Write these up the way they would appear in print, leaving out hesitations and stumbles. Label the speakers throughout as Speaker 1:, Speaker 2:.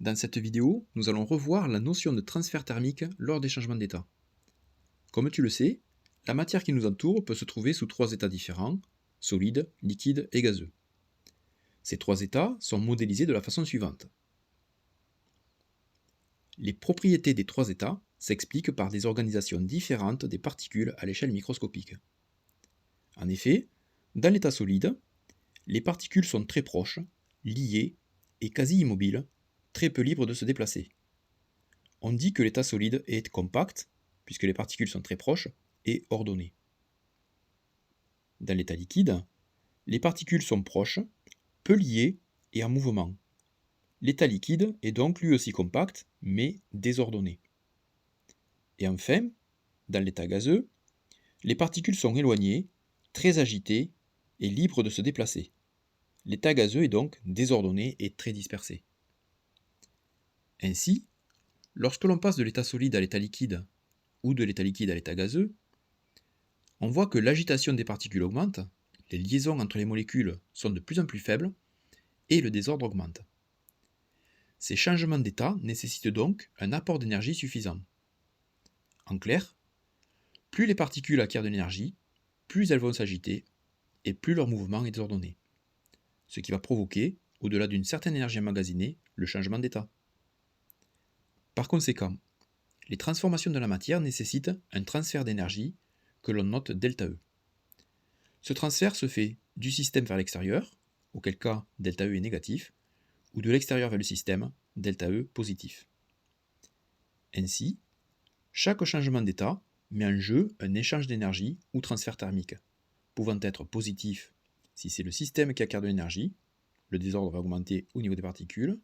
Speaker 1: Dans cette vidéo, nous allons revoir la notion de transfert thermique lors des changements d'état. Comme tu le sais, la matière qui nous entoure peut se trouver sous trois états différents, solide, liquide et gazeux. Ces trois états sont modélisés de la façon suivante. Les propriétés des trois états s'expliquent par des organisations différentes des particules à l'échelle microscopique. En effet, dans l'état solide, les particules sont très proches, liées et quasi immobiles, très peu libres de se déplacer. On dit que l'état solide est compact, puisque les particules sont très proches, et ordonné. Dans l'état liquide, les particules sont proches, peu liées et en mouvement. L'état liquide est donc lui aussi compact, mais désordonné. Et enfin, dans l'état gazeux, les particules sont éloignées, très agitées et libres de se déplacer. L'état gazeux est donc désordonné et très dispersé. Ainsi, lorsque l'on passe de l'état solide à l'état liquide ou de l'état liquide à l'état gazeux, on voit que l'agitation des particules augmente, les liaisons entre les molécules sont de plus en plus faibles et le désordre augmente. Ces changements d'état nécessitent donc un apport d'énergie suffisant. En clair, plus les particules acquièrent de l'énergie, plus elles vont s'agiter et plus leur mouvement est désordonné, ce qui va provoquer, au-delà d'une certaine énergie emmagasinée, le changement d'état. Par conséquent, les transformations de la matière nécessitent un transfert d'énergie que l'on note ΔE. Ce transfert se fait du système vers l'extérieur, auquel cas ΔE est négatif, ou de l'extérieur vers le système, ΔE positif. Ainsi, chaque changement d'état met en jeu un échange d'énergie ou transfert thermique, pouvant être positif si c'est le système qui acquiert de l'énergie, le désordre va augmenter au niveau des particules,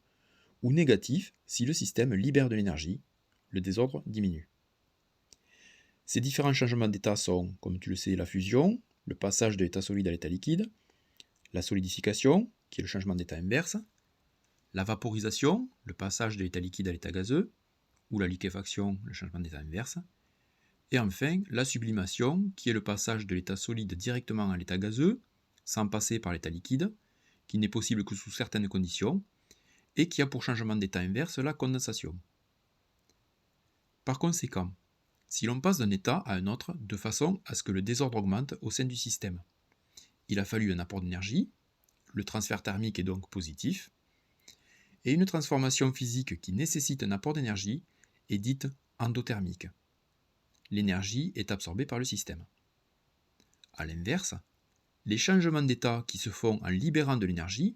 Speaker 1: ou négatif si le système libère de l'énergie, le désordre diminue. Ces différents changements d'état sont, comme tu le sais, la fusion, le passage de l'état solide à l'état liquide, la solidification, qui est le changement d'état inverse, la vaporisation, le passage de l'état liquide à l'état gazeux, ou la liquéfaction, le changement d'état inverse, et enfin la sublimation, qui est le passage de l'état solide directement à l'état gazeux, sans passer par l'état liquide, qui n'est possible que sous certaines conditions, et qui a pour changement d'état inverse la condensation. Par conséquent, si l'on passe d'un état à un autre de façon à ce que le désordre augmente au sein du système, il a fallu un apport d'énergie, le transfert thermique est donc positif, et une transformation physique qui nécessite un apport d'énergie est dite endothermique. L'énergie est absorbée par le système. A l'inverse, les changements d'état qui se font en libérant de l'énergie,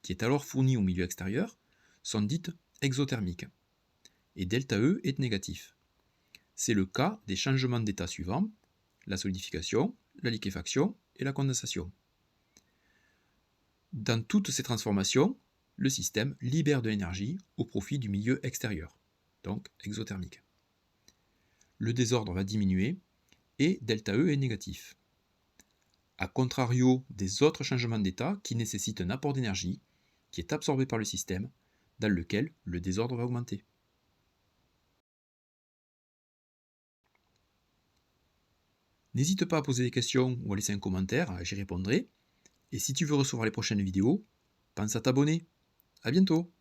Speaker 1: qui est alors fournie au milieu extérieur, sont dites exothermiques, et ΔE est négatif. C'est le cas des changements d'état suivants, la solidification, la liquéfaction et la condensation. Dans toutes ces transformations, le système libère de l'énergie au profit du milieu extérieur, donc exothermique. Le désordre va diminuer et ΔE est négatif. A contrario des autres changements d'état qui nécessitent un apport d'énergie qui est absorbé par le système, dans lequel le désordre va augmenter. N'hésite pas à poser des questions ou à laisser un commentaire, j'y répondrai. Et si tu veux recevoir les prochaines vidéos, pense à t'abonner. À bientôt!